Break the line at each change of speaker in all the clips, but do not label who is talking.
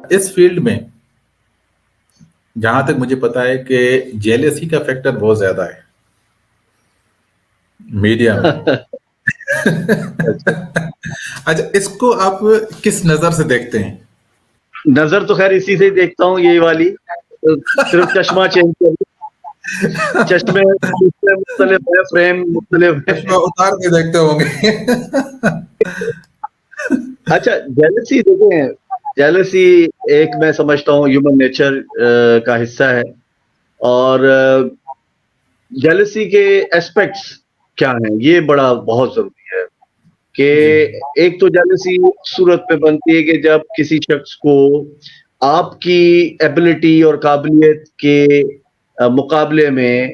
اس field میں جہاں تک مجھے پتا ہے کہ جیلسی کا فیکٹر بہت زیادہ ہے میڈیا میں. اچھا اس کو آپ کس نظر سے دیکھتے ہیں؟
نظر تو خیر اسی سے ہی دیکھتا ہوں، یہی والی، صرف چشمہ چینج کر، چشمے مختلف ہے، فریم مختلف ہے.
چشمہ اتار کے دیکھتے ہوں گے.
اچھا جیلسی دیکھیں، جیلسی ایک میں سمجھتا ہوں ہیومن نیچر کا حصہ ہے، اور جیلسی کے ایسپیکٹس کیا ہیں یہ بڑا بہت ضروری ہے. کہ ایک تو جیلسی صورت پہ بنتی ہے کہ جب کسی شخص کو آپ کی ایبلٹی اور قابلیت کے مقابلے میں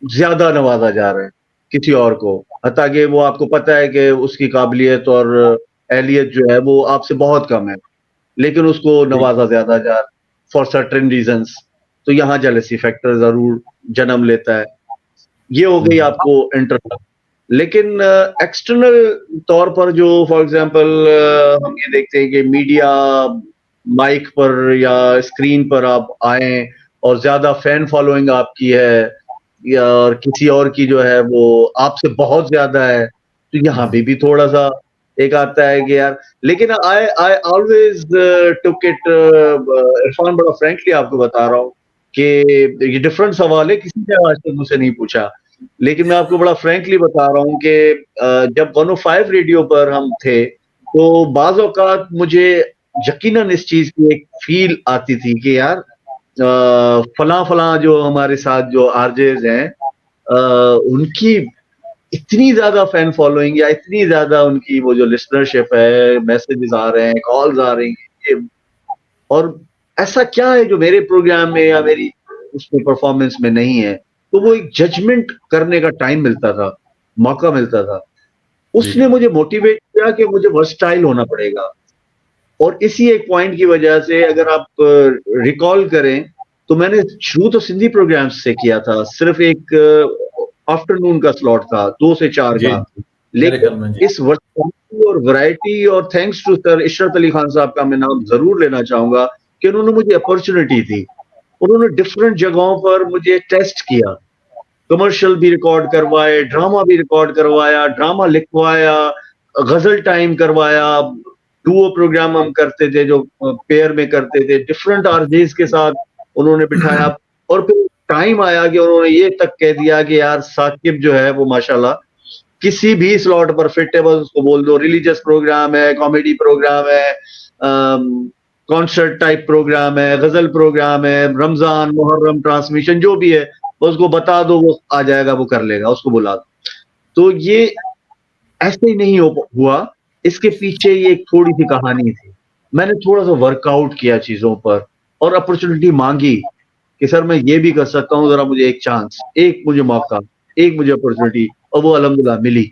زیادہ نوازا جا رہا ہے کسی اور کو، حتیٰ کہ وہ آپ کو پتہ ہے کہ اس کی قابلیت اور اہلیت جو ہے وہ آپ سے بہت کم ہے، لیکن اس کو نوازا زیادہ جا رہا ہے فار سرٹن ریزنس. تو یہاں جیلسی فیکٹر ضرور جنم لیتا ہے. یہ ہو گئی آپ کو انٹرنل. لیکن ایکسٹرنل طور پر جو فار ایگزامپل ہم یہ دیکھتے ہیں کہ میڈیا مائک پر یا اسکرین پر آپ آئیں اور زیادہ فین فالوئنگ آپ کی ہے، یا کسی اور کی جو ہے وہ آپ سے بہت زیادہ ہے، تو یہاں بھی تھوڑا سا ایک آتا ہے کہ یار. لیکن I always took it, Irfan بڑا فرینکلی آپ کو بتا رہا ہوں کہ یہ ڈفرنٹ سوال ہے، کسی نے آج تک مجھ سے نہیں پوچھا، لیکن میں آپ کو بڑا فرینکلی بتا رہا ہوں کہ جب 105 ریڈیو پر ہم تھے تو بعض اوقات مجھے یقیناً اس چیز کی ایک فیل آتی تھی کہ یار فلاں جو ہمارے ساتھ جو آرجیز ہیں ان کی اتنی زیادہ فین فالوئنگ یا اتنی زیادہ ان کی وہ جو لسنرشپ ہے، میسیجز آ رہے ہیں، کالز آ رہی ہیں، اور ایسا کیا ہے جو میرے پروگرام میں یا میری اس میں پرفارمنس میں نہیں ہے. تو وہ ایک ججمنٹ کرنے کا ٹائم ملتا تھا، موقع ملتا تھا. اس نے مجھے موٹیویٹ کیا کہ مجھے ورسٹائل ہونا پڑے گا. اور اسی ایک پوائنٹ کی وجہ سے اگر آپ ریکال کریں تو میں نے شروع تو سندھی پروگرامز سے کیا تھا، صرف ایک آفٹر نون کا سلاٹ تھا 2 سے 4 کا. لیکن اس ورسٹائلٹی اور ورائٹی، اور تھینکس ٹو سر عشرت علی خان صاحب کا میں نام ضرور لینا چاہوں گا کہ انہوں نے مجھے اپرچونٹی دی. انہوں نے ڈفرینٹ جگہوں پر مجھے ٹیسٹ کیا، کمرشل بھی ریکارڈ کروائے، ڈرامہ بھی ریکارڈ کروایا، ڈرامہ لکھوایا، غزل ٹائم کروایا، ڈوو پروگرام ہم کرتے تھے جو پیئر میں کرتے تھے، ڈفرینٹ آرجیز کے ساتھ انہوں نے بٹھایا. اور پھر ٹائم آیا کہ انہوں نے یہ تک کہہ دیا کہ یار ثاقب جو ہے وہ ماشاءاللہ کسی بھی سلاٹ پر فٹ ہے، بس اس کو بول دو. ریلیجس پروگرام ہے، کامیڈی پروگرام ہے، کانسرٹ ٹائپ پروگرام ہے، غزل پروگرام ہے، رمضان محرم ٹرانسمیشن جو بھی ہے اس کو بتا دو، وہ آ جائے گا، وہ کر لے گا، اس کو بلا دو. تو یہ ایسے ہی نہیں ہوا، اس کے پیچھے یہ ایک تھوڑی سی کہانی تھی. میں نے تھوڑا سا ورک آؤٹ کیا چیزوں پر اور اپرچونٹی مانگی کہ سر میں یہ بھی کر سکتا ہوں، ذرا مجھے ایک چانس، ایک مجھے موقع، ایک مجھے اپرچونٹی، اور وہ الحمدللہ ملی.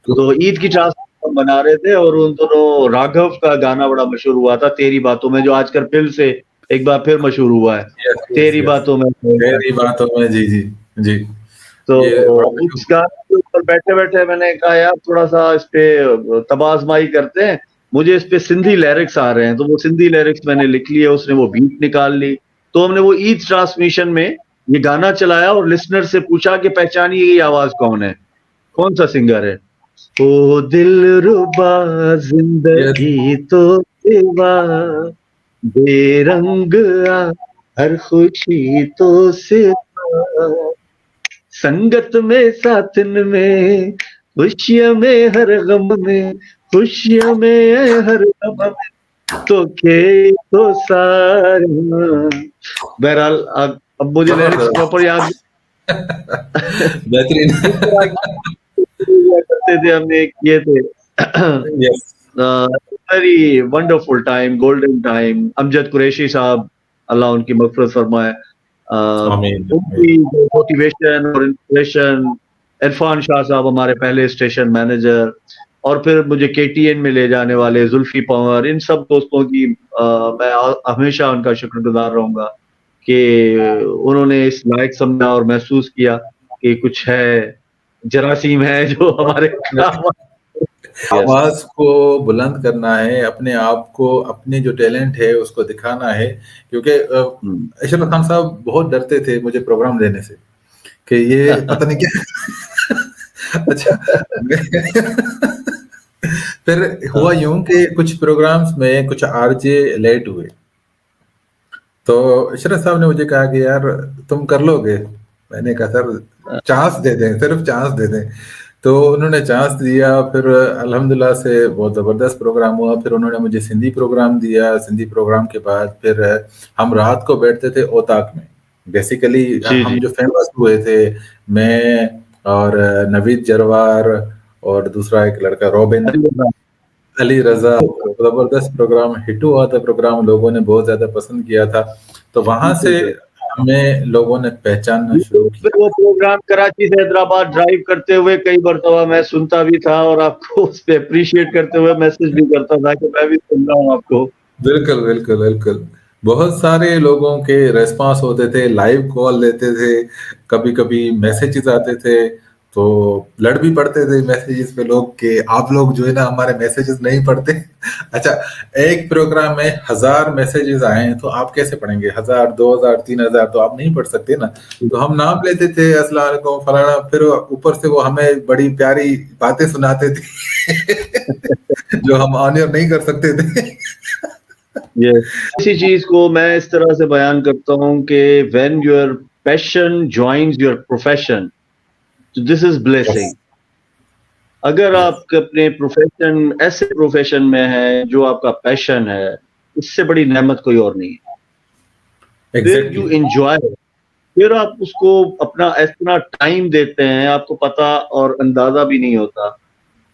تو عید کی ٹرانسمیشن بنا رہے تھے اور ان دونوں راگھو کا گانا بڑا مشہور ہوا تھا تیری باتوں میں، جو آج کل پھر سے ایک بار پھر مشہور ہوا ہے، تیری باتوں میں.
تیری باتوں میں، جی جی جی.
تو اس گانے کے اوپر بیٹھے بیٹھے میں نے کہا یار تھوڑا سا اس پہ تبازمائی کرتے ہیں، مجھے اس پہ سندھی لیرکس آ رہے ہیں. تو وہ سندھی لیرکس میں نے لکھ لیے، اس نے وہ بیٹ نکال لی. تو ہم نے وہ عید ٹرانسمیشن میں یہ گانا چلایا اور لسنر سے پوچھا کہ پہچانیے یہ آواز کون ہے، کون سا سنگر ہے. او دل ربا زندگی تو سوا بے رنگ ہر خوشی تو سوا سنگت میں ساتن میں خوشیاں میں ہر غم میں خوشیاں میں ہر غم میں تو کہ تو سارا. بہرحال اب مجھے لیرکس پراپر یاد
بہترین
کرتے تھے، ہم نے کیے تھے. Very wonderful time, golden time. Amjad Qureshi صاحب اللہ ان کی مغفرت فرمائے، ان کی موٹیویشن اور انسپریشن. عرفان شاہ صاحب ہمارے پہلے اسٹیشن مینیجر، اور پھر مجھے کے ٹی این میں لے جانے والے زلفی پنور، ان سب دوستوں کی میں ہمیشہ ان کا شکر گزار رہوں گا کہ انہوں نے اس لائق سمجھا اور محسوس کیا کہ کچھ ہے، جراثیم ہے جو ہمارے
آواز کو بلند کرنا ہے، اپنے آپ کو، اپنے جو ٹیلنٹ ہے اس کو دکھانا ہے. کیونکہ اشرف خان صاحب بہت ڈرتے تھے مجھے پروگرام دینے سے کہ یہ پتہ نہیں کیا. اچھا پھر ہوا یوں کہ کچھ پروگرامز میں کچھ آر جے لیٹ ہوئے تو اشرف صاحب نے مجھے کہا کہ یار تم کر لو گے. میں نے کہا سر چانس دے دیں، صرف چانس دے دیں. تو انہوں نے چانس دیا. پھر الحمدللہ سے بہت زبردست پروگرام ہوا. پھر انہوں نے مجھے سندھی پروگرام دیا. سندھی پروگرام کے بعد پھر ہم رات کو بیٹھتے تھے اوتاک میں. بیسیکلی ہم جو فیمس ہوئے تھے، میں اور نوید جروار اور دوسرا ایک لڑکا روبن علی رضا، زبردست پروگرام ہٹ ہوا تھا. پروگرام لوگوں نے بہت زیادہ پسند کیا تھا. تو وہاں سے ہمیں لوگوں نے پہچاننا شروع کیا.
وہ پروگرام کراچی سے حیدرآباد ڈرائیو کرتے ہوئے کئی مرتبہ میں سنتا بھی تھا اور آپ کو اس پہ اپریشیٹ کرتے ہوئے میسج بھی کرتا تھا کہ میں بھی سن رہا ہوں آپ کو.
بالکل بالکل بالکل. بہت سارے لوگوں کے ریسپانس ہوتے تھے، لائیو کال لیتے تھے، کبھی کبھی میسیجز آتے تھے تو لڑ بھی پڑتے تھے میسیجز پہ لوگ کہ آپ لوگ جو ہے نا ہمارے میسیجز نہیں پڑھتے. اچھا ایک پروگرام میں 1000 میسیجز آئے ہیں تو آپ کیسے پڑھیں گے؟ 1000 2000 3000 تو آپ نہیں پڑھ سکتے نا. تو ہم نام لیتے تھے السلام علیکم فلانا، پھر اوپر سے وہ ہمیں بڑی پیاری باتیں سناتے تھے جو ہم آنر نہیں کر سکتے تھے.
اسی چیز کو میں اس طرح سے بیان کرتا ہوں کہ when your passion joins your profession, this is blessing. اگر آپ اپنے پروفیشن ایسے پروفیشن میں ہیں جو آپ کا پیشن ہے، اس سے بڑی نعمت کوئی اور نہیں ہے. پھر یو انجوائے، پھر آپ اس کو اپنا اتنا ٹائم دیتے ہیں، آپ کو پتہ اور اندازہ بھی نہیں ہوتا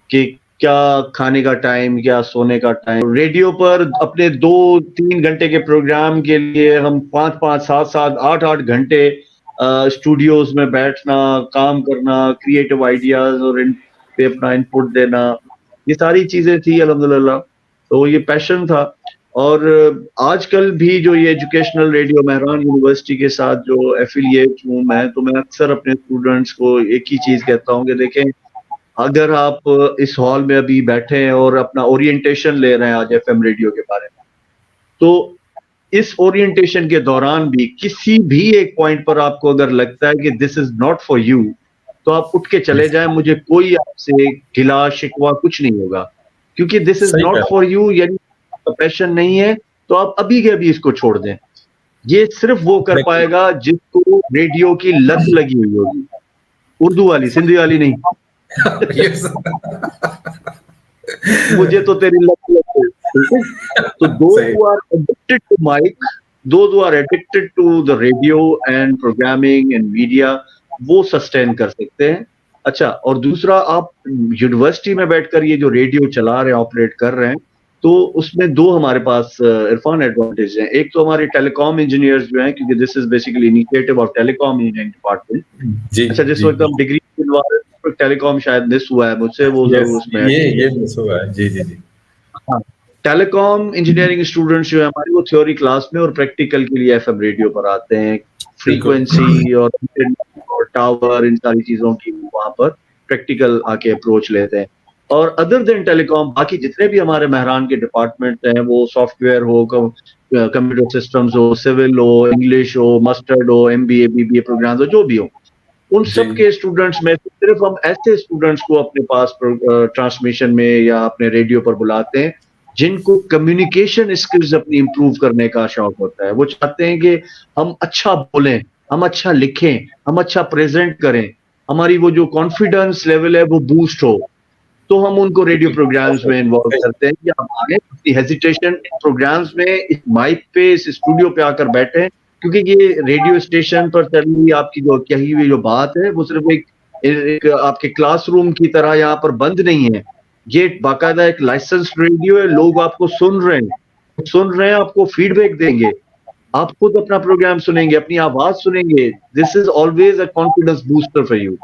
کہ کیا کھانے کا ٹائم، کیا سونے کا ٹائم. ریڈیو پر اپنے 2-3 گھنٹے کے پروگرام کے لیے ہم 5-5 7-7 8-8 گھنٹے اسٹوڈیوز میں بیٹھنا، کام کرنا، کریٹو آئیڈیاز اور ان پہ اپنا ان پٹ دینا، یہ ساری چیزیں تھی الحمدللہ. تو یہ پیشن تھا. اور آج کل بھی جو یہ ایجوکیشنل ریڈیو مہران یونیورسٹی کے ساتھ جو ایفیلیٹ ہوں میں، تو میں اکثر اپنے اسٹوڈنٹس کو ایک ہی چیز کہتا ہوں کہ دیکھیں اگر آپ اس ہال میں ابھی بیٹھے ہیں اور اپنا اورینٹیشن لے رہے ہیں آج ایف ایم ریڈیو کے بارے میں، تو اس اورینٹیشن کے دوران بھی کسی بھی ایک پوائنٹ پر آپ کو اگر لگتا ہے کہ دس از ناٹ فار یو، تو آپ اٹھ کے چلے جائیں. مجھے کوئی آپ سے گلا شکوا کچھ نہیں ہوگا، کیونکہ this is not for you یعنی پیشن نہیں ہے تو آپ ابھی کے ابھی اس کو چھوڑ دیں. یہ صرف وہ کر پائے گا جس کو ریڈیو کی لت لگی ہوئی ہوگی. اردو والی، سندھی والی نہیں. مجھے تو تیری لت لگ گئی. تو those who are addicted to mic, those who are addicted to the radio and programming and media, وہ سسٹین کر سکتے ہیں. اچھا، اور دوسرا آپ یونیورسٹی میں بیٹھ کر یہ جو ریڈیو چلا رہے ہیں، آپریٹ کر رہے ہیں، تو اس میں 2 ہمارے پاس عرفان ایڈوانٹیج ہیں. ایک تو ہمارے ٹیلی کام انجینئرز جو ہیں، کیونکہ this is basically initiative of telecom engineering department. اچھا جس وقت ہم ڈگری ٹیلی کام شاید مس ہوا ہے مجھ سے، وہ ضرور اس میں
یہ مس ہوا ہے. جی جی جی.
ٹیلی کام انجینئرنگ اسٹوڈنٹس جو ہے ہماری، وہ تھیوری کلاس میں اور پریکٹیکل کے لیے ایف ایم ریڈیو پر آتے ہیں. فریکوینسی اور ٹاور، ان ساری چیزوں کی وہاں پر پریکٹیکل آ کے اپروچ لیتے ہیں. اور ادر دین ٹیلی کام باقی جتنے بھی ہمارے مہران کے ڈپارٹمنٹ ہیں، وہ سافٹ ویئر ہو، کمپیوٹر سسٹمز ہو، سول ہو، انگلش ہو، مسٹرڈ ہو، M B A B B A programs ہو، جو بھی ہو، ان سب کے اسٹوڈنٹس میں صرف ہم ایسے اسٹوڈنٹس کو اپنے پاس ٹرانسمیشن میں یا اپنے ریڈیو پر بلاتے ہیں جن کو کمیونیکیشن اسکلز اپنی امپروو کرنے کا شوق ہوتا ہے. وہ چاہتے ہیں کہ ہم اچھا بولیں، ہم اچھا لکھیں، ہم اچھا پریزنٹ کریں، ہماری وہ جو کانفیڈنس لیول ہے وہ بوسٹ ہو. تو ہم ان کو ریڈیو پروگرامز میں انوالو کرتے ہیں کہ ہمارے اپنی ہیزیٹیشن پروگرامز میں اس مائک پہ، اس اسٹوڈیو پہ آ کر بیٹھیں، کیونکہ یہ ریڈیو اسٹیشن پر چل رہی آپ کی جو کہی ہوئی جو بات ہے وہ صرف ایک آپ کے کلاس روم کی طرح یہاں پر بند نہیں ہے. یہ باقاعدہ ایک لائسنس ریڈیو ہے. لوگ آپ کو سن رہے ہیں، آپ کو فیڈ بیک دیں گے، آپ خود اپنا پروگرام سنیں گے، اپنی آواز سنیں گے. This is always a confidence booster for you.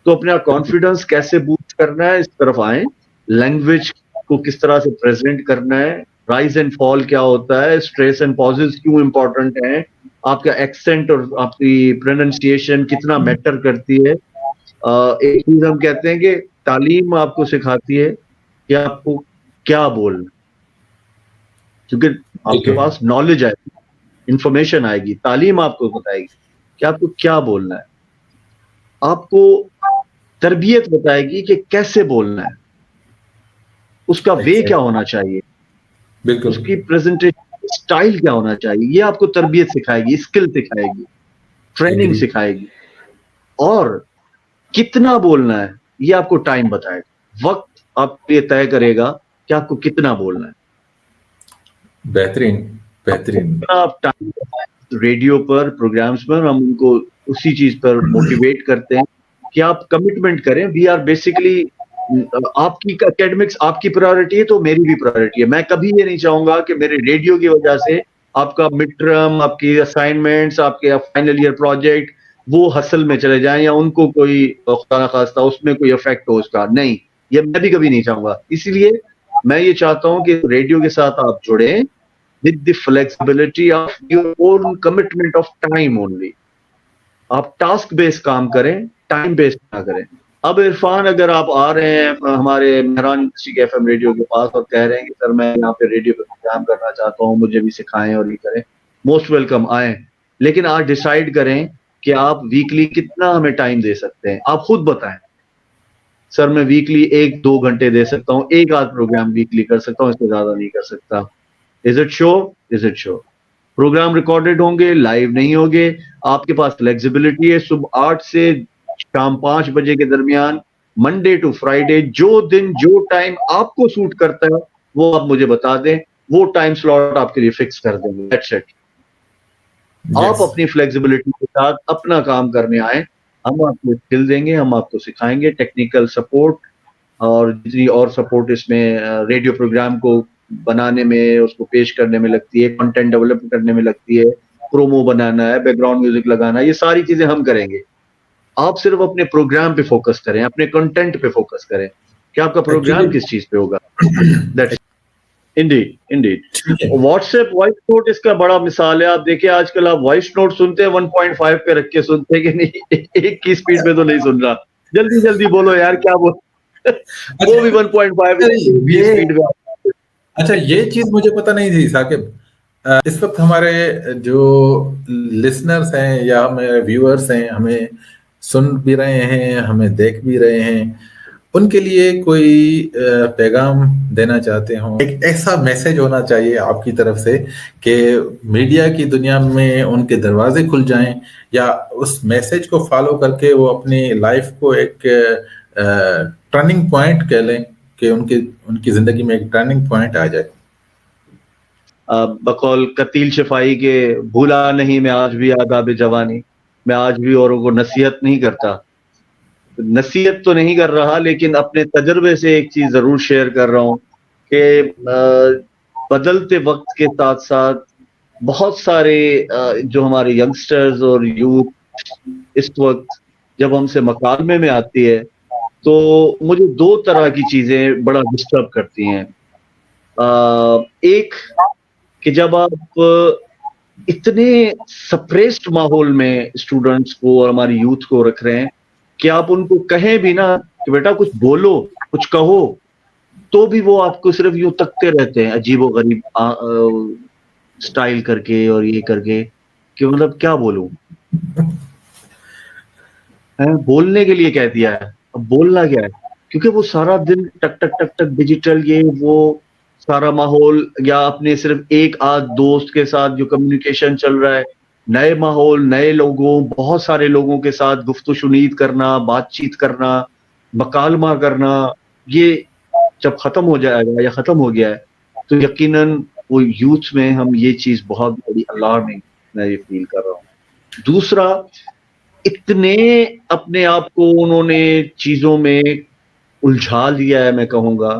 تو اپنا کانفیڈنس کیسے بوسٹ کرنا ہے، اس طرف آئیں. لینگویج کو کس طرح سے پریزنٹ کرنا ہے، رائز اینڈ فال کیا ہوتا ہے، اسٹریس اینڈ پازز کیوں امپورٹنٹ ہیں، آپ کا ایکسنٹ اور آپ کی پروننسیشن کتنا میٹر کرتی ہے. ایک چیز ہم کہتے ہیں کہ تعلیم آپ کو سکھاتی ہے کہ آپ کو کیا بولنا، کیونکہ آپ کے پاس نالج آئے گی، انفارمیشن آئے گی، تعلیم آپ کو بتائے گی کہ آپ کو کیا بولنا ہے، آپ کو تربیت بتائے گی کہ کیسے بولنا ہے، اس کا وے کیا ہونا چاہیے، اس
بالکل
کی پریزنٹیشن اسٹائل کیا ہونا چاہیے، یہ آپ کو تربیت سکھائے گی، اسکل سکھائے گی، ٹریننگ
ایگری
سکھائے گی، اور کتنا بولنا ہے یہ آپ کو ٹائم بتائے گا، وقت آپ یہ طے کرے گا کہ آپ کو کتنا بولنا ہے.
بہترین بہترین.
آپ ٹائم ریڈیو پر پروگرامز پر ہم ان کو اسی چیز پر موٹیویٹ کرتے ہیں کہ آپ کمٹمنٹ کریں. وی آر بیسیکلی آپ کی اکیڈمکس آپ کی پرائورٹی ہے تو میری بھی پرائورٹی ہے. میں کبھی یہ نہیں چاہوں گا کہ میرے ریڈیو کی وجہ سے آپ کا مڈ ٹرم، آپ کی اسائنمنٹس، آپ کے فائنل ایئر پروجیکٹ وہ ہسل میں چلے جائیں یا ان کو کوئی خدا نخواستہ اس میں کوئی افیکٹ ہو اس کا. نہیں، یہ میں بھی کبھی نہیں چاہوں گا. اسی لیے میں یہ چاہتا ہوں کہ ریڈیو کے ساتھ آپ جڑیں with the flexibility of your own commitment of time only. آپ ٹاسک بیس کام کریں، ٹائم بیس نہ کریں. اب عرفان اگر آپ آ رہے ہیں ہمارے مہران ایف ایم ریڈیو کے پاس اور کہہ رہے ہیں کہ سر میں یہاں پہ ریڈیو پہ کام کرنا چاہتا ہوں، مجھے بھی سکھائیں اور یہ کریں، موسٹ ویلکم آئیں. لیکن آج ڈیسائیڈ کریں کہ آپ ویکلی کتنا ہمیں ٹائم دے سکتے ہیں. آپ خود بتائیں سر میں ویکلی 1-2 گھنٹے دے سکتا ہوں، ایک آدھ پروگرام ویکلی کر سکتا ہوں، اس سے زیادہ نہیں کر سکتا. از اٹ شور؟ از اٹ شور؟ پروگرام ریکارڈڈ ہوں گے، لائیو نہیں ہوں گے. آپ کے پاس فلیکسیبلٹی ہے. صبح 8 سے شام 5 بجے کے درمیان، منڈے ٹو فرائیڈے، جو دن جو ٹائم آپ کو سوٹ کرتا ہے وہ آپ مجھے بتا دیں، وہ ٹائم سلاٹ آپ کے لیے فکس کر دیں گے. That's it. آپ
یس
اپنی فلیکسیبلٹی کے ساتھ اپنا کام کرنے آئیں. ہم آپ کو اسکل دیں گے، ہم آپ کو سکھائیں گے ٹیکنیکل سپورٹ اور جتنی اور سپورٹ اس میں ریڈیو پروگرام کو بنانے میں، اس کو پیش کرنے میں لگتی ہے، کنٹینٹ ڈیولپ کرنے میں لگتی ہے، پرومو بنانا ہے، بیک گراؤنڈ میوزک لگانا ہے، یہ ساری چیزیں ہم کریں گے. آپ صرف اپنے پروگرام پہ فوکس کریں، اپنے کنٹینٹ پہ فوکس کریں کہ آپ کا
ایکچولی
پروگرام کس چیز پہ ہوگا. That's indeed indeed.
ٹھیک ہے.
واٹس ایپ وائس نوٹ اس کا بڑا مثال ہے. آپ دیکھیں آج کل آپ وائس نوٹ سنتے ہیں 1.5 پہ رکھ کے سنتے ہیں کہ نہیں، ایک کی سپیڈ پہ تو نہیں سن رہا. جلدی جلدی بولو یار کیا بول وہ بھی 1.5 کی
یہ
سپیڈ پہ.
اچھا، یہ چیز مجھے پتہ نہیں تھی ثاقب. اس وقت ہمارے جو لسنرز ہیں یا ہمارے ویورز ہیں، ہمیں سن بھی رہے ہیں، ہمیں دیکھ بھی رہے ہیں، ان کے لیے کوئی پیغام دینا چاہتے ہوں، ایک ایسا میسج ہونا چاہیے آپ کی طرف سے کہ میڈیا کی دنیا میں ان کے دروازے کھل جائیں، یا اس میسج کو فالو کر کے وہ اپنی لائف کو ایک ٹرننگ پوائنٹ کہہ لیں کہ ان کی زندگی میں ایک ٹرننگ پوائنٹ آ جائے.
بقول قتیل شفائی کے بھولا نہیں میں آج بھی آداب جوانی. میں آج بھی اوروں کو نصیحت نہیں کرتا، نصیحت تو نہیں کر رہا، لیکن اپنے تجربے سے ایک چیز ضرور شیئر کر رہا ہوں کہ بدلتے وقت کے ساتھ ساتھ بہت سارے جو ہمارے ینگسٹرز اور یوتھ اس وقت جب ہم سے مکالمے میں آتی ہے تو مجھے 2 طرح کی چیزیں بڑا ڈسٹرب کرتی ہیں. ایک کہ جب آپ اتنے سپریسڈ ماحول میں اسٹوڈنٹس کو اور ہماری یوتھ کو رکھ رہے ہیں کہ آپ ان کو کہیں بھی نا کہ بیٹا کچھ بولو، کچھ کہو، تو بھی وہ آپ کو صرف یوں تکتے رہتے ہیں عجیب و غریب سٹائل کر کے اور یہ کر کے کہ مطلب کیا بولوں. بولنے کے لیے کہہ دیا ہے، اب بولنا کیا ہے؟ کیونکہ وہ سارا دن ٹک ٹک ٹک ٹک ڈیجیٹل یہ وہ سارا ماحول، یا اپنے صرف ایک آدھ دوست کے ساتھ جو کمیونیکیشن چل رہا ہے، نئے ماحول، نئے لوگوں، بہت سارے لوگوں کے ساتھ گفت و شنید کرنا، بات چیت کرنا، مکالمہ کرنا، یہ جب ختم ہو جائے گا یا ختم ہو گیا ہے تو یقیناً وہ یوتھ میں ہم یہ چیز بہت بڑی الارمنگ میں یہ فیل کر رہا ہوں. دوسرا، اتنے اپنے آپ کو انہوں نے چیزوں میں الجھا لیا ہے، میں کہوں گا،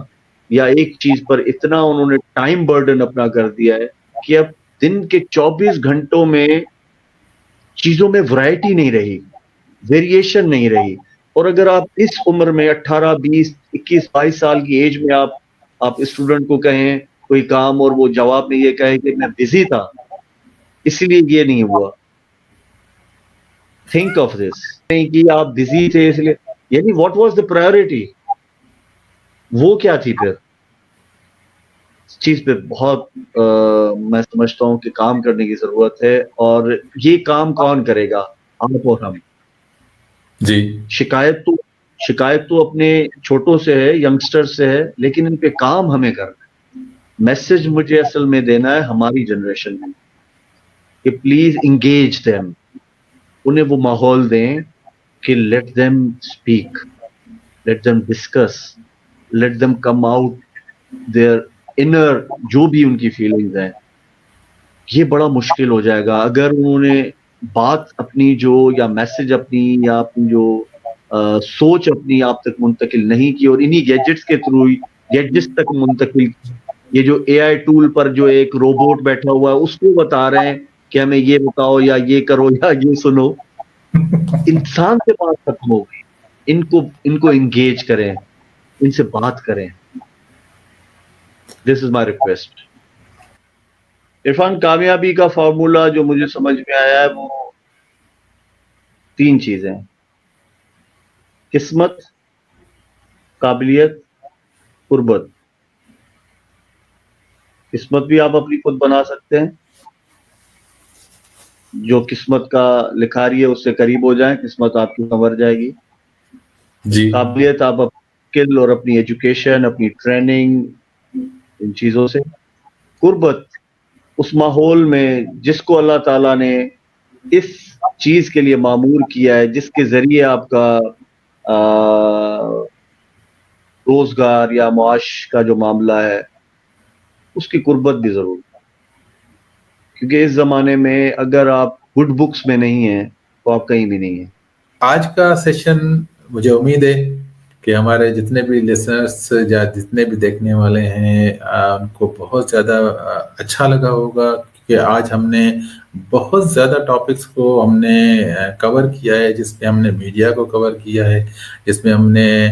یا ایک چیز پر اتنا انہوں نے ٹائم برڈن اپنا کر دیا ہے کہ اب دن کے 24 گھنٹوں میں چیزوں میں ورائٹی نہیں رہی، ویریشن نہیں رہی. اور اگر آپ اس عمر میں 18 20 21 22 سال کی ایج میں آپ اسٹوڈنٹ کو کہیں کوئی کام اور وہ جواب میں یہ کہے کہ میں بزی تھا اس لیے یہ نہیں ہوا. تھنک آف دس کہ آپ بزی تھے اس لیے، یعنی واٹ واز دا پرائیورٹی؟ وہ کیا تھی پھر چیز پہ بہت میں سمجھتا ہوں کہ کام کرنے کی ضرورت ہے. اور یہ کام کون کرے گا؟ آپ اور ہم.
جی
شکایت تو اپنے چھوٹوں سے ہے, ینگسٹر سے ہے, لیکن ان پہ کام ہمیں کرنا ہے. میسج مجھے اصل میں دینا ہے ہماری جنریشن میں کہ پلیز انگیج دیم, انہیں وہ ماحول دیں کہ let them speak, let them discuss, let them come out there inner, جو بھی ان کی فیلنگز ہیں. یہ بڑا مشکل ہو جائے گا اگر انہوں نے بات اپنی جو, یا میسج اپنی, یا اپنی جو سوچ اپنی آپ تک منتقل نہیں کی, اور انہی گیجٹس کے تھرو گیجٹس تک منتقل. یہ جو اے آئی ٹول پر جو ایک روبوٹ بیٹھا ہوا ہے اس کو بتا رہے ہیں کہ ہمیں یہ بتاؤ, یا یہ کرو, یا یہ سنو. انسان سے بات ختم ہو گئی. ان کو انگیج کریں, ان سے بات کریں. دس از مائی ریکویسٹ. عرفان, کامیابی کا فارمولا جو مجھے سمجھ میں آیا ہے وہ 3 چیزیں: قسمت, قابلیت, قربت. قسمت بھی آپ اپنی خود بنا سکتے ہیں, جو قسمت کا لکھاری ہے اس سے قریب ہو جائیں, قسمت آپ کی سنور جائے گی.
جی
قابلیت آپ اپنی اسکل اور اپنی ایجوکیشن, اپنی ٹریننگ, ان چیزوں سے. قربت اس ماحول میں جس کو اللہ تعالیٰ نے اس چیز کے لیے معمور کیا ہے, جس کے ذریعے آپ کا روزگار یا معاش کا جو معاملہ ہے, اس کی قربت بھی ضرور. کیونکہ اس زمانے میں اگر آپ گڈ بکس میں نہیں ہیں تو آپ کہیں بھی نہیں ہیں.
آج کا سیشن مجھے امید ہے کہ ہمارے جتنے بھی لسنرس یا جتنے بھی دیکھنے والے ہیں ان کو بہت زیادہ اچھا لگا ہوگا کہ آج ہم نے بہت زیادہ ٹاپکس کو ہم نے کور کیا ہے, جس میں ہم نے میڈیا کو کور کیا ہے, جس میں ہم نے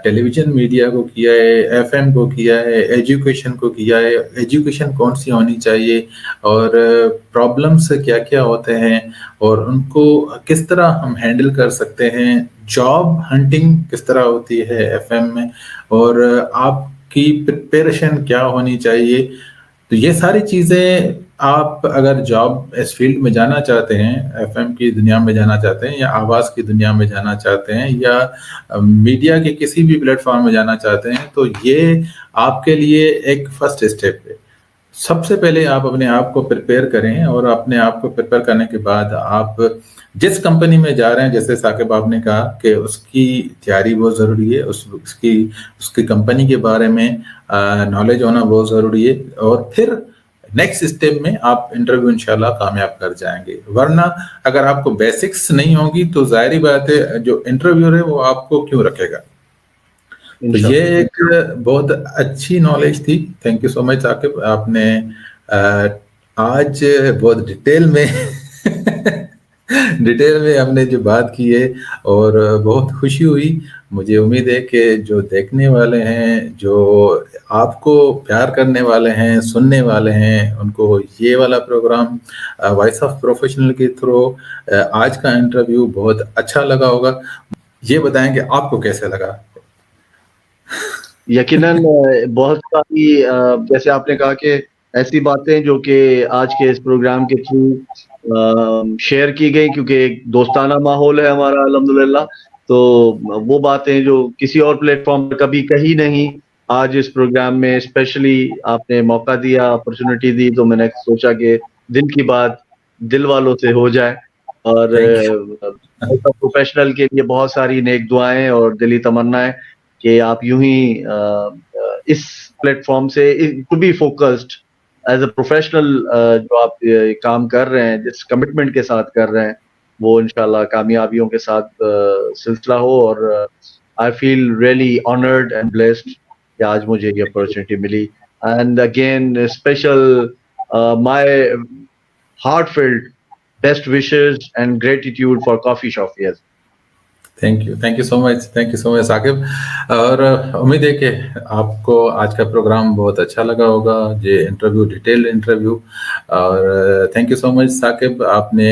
ٹیلی ویژن میڈیا کو کیا ہے, ایف ایم کو کیا ہے, ایجوکیشن کو کیا ہے, ایجوکیشن کون سی ہونی چاہیے, اور پرابلمس کیا کیا ہوتے ہیں, اور ان کو کس طرح ہم ہینڈل کر سکتے ہیں, جاب ہنٹنگ کس طرح ہوتی ہے ایف ایم میں, اور آپ کی پریپریشن کیا ہونی چاہیے. تو یہ ساری چیزیں آپ اگر جاب اس فیلڈ میں جانا چاہتے ہیں, ایف ایم کی دنیا میں جانا چاہتے ہیں, یا آواز کی دنیا میں جانا چاہتے ہیں, یا میڈیا کے کسی بھی پلیٹ فارم میں جانا چاہتے ہیں, تو یہ آپ کے لیے ایک فرسٹ اسٹیپ ہے. سب سے پہلے آپ اپنے آپ کو پریپیئر کریں, اور اپنے آپ کو پریپیئر کرنے کے بعد آپ جس کمپنی میں جا رہے ہیں, جیسے ثاقب آپ نے کہا کہ اس کی تیاری بہت ضروری ہے, اس کی کمپنی کے بارے میں نالج ہونا بہت ضروری ہے, اور پھر نیکسٹ اسٹیپ میں آپ انٹرویو انشاءاللہ کامیاب کر جائیں گے. ورنہ اگر آپ کو بیسکس نہیں ہوگی تو ظاہری بات ہے جو انٹرویور ہے وہ آپ کو کیوں رکھے گا. تو یہ ایک بہت اچھی نالج تھی. Thank you so much Saqib, آپ نے آج بہت ڈیٹیل میں ہم نے جو بات کی ہے, اور بہت خوشی ہوئی. مجھے امید ہے کہ جو دیکھنے والے ہیں, جو آپ کو پیار کرنے والے ہیں, سننے والے ہیں, ان کو یہ والا پروگرام وائس آف پروفیشنل کے تھرو آج کا انٹرویو بہت اچھا لگا ہوگا. یہ بتائیں کہ آپ کو کیسے لگا.
یقیناً بہت ساری, جیسے آپ نے کہا کہ ایسی باتیں جو کہ آج کے اس پروگرام کے تھرو شیئر کی گئی, کیونکہ ایک دوستانہ ماحول ہے ہمارا الحمدللہ, تو وہ باتیں جو کسی اور پلیٹ فارم پر کبھی کہی نہیں, آج اس پروگرام میں اسپیشلی آپ نے موقع دیا, اپرچونٹی دی, تو میں نے سوچا کہ دل کی بات دل والوں سے ہو جائے. اور پروفیشنل کے لیے بہت ساری نیک دعائیں اور دلی تمنائیں کہ آپ یوں ہی اس پلیٹ فارم سے to be focused as a professional, جو آپ کام کر رہے ہیں, جس کمٹمنٹ کے ساتھ کر رہے ہیں, وہ انشاءاللہ کامیابیوں کے ساتھ سلسلہ ہو. اور I feel really honoured and blessed کہ آج مجھے یہ اپرچونٹی ملی. And again special my heartfelt best wishes and gratitude for coffee shoppies.
Thank you so much Saqib. اور امید ہے کہ آپ کو آج کا پروگرام بہت اچھا لگا ہوگا, یہ انٹرویو ڈیٹیل انٹرویو. اور thank you so much Saqib, آپ نے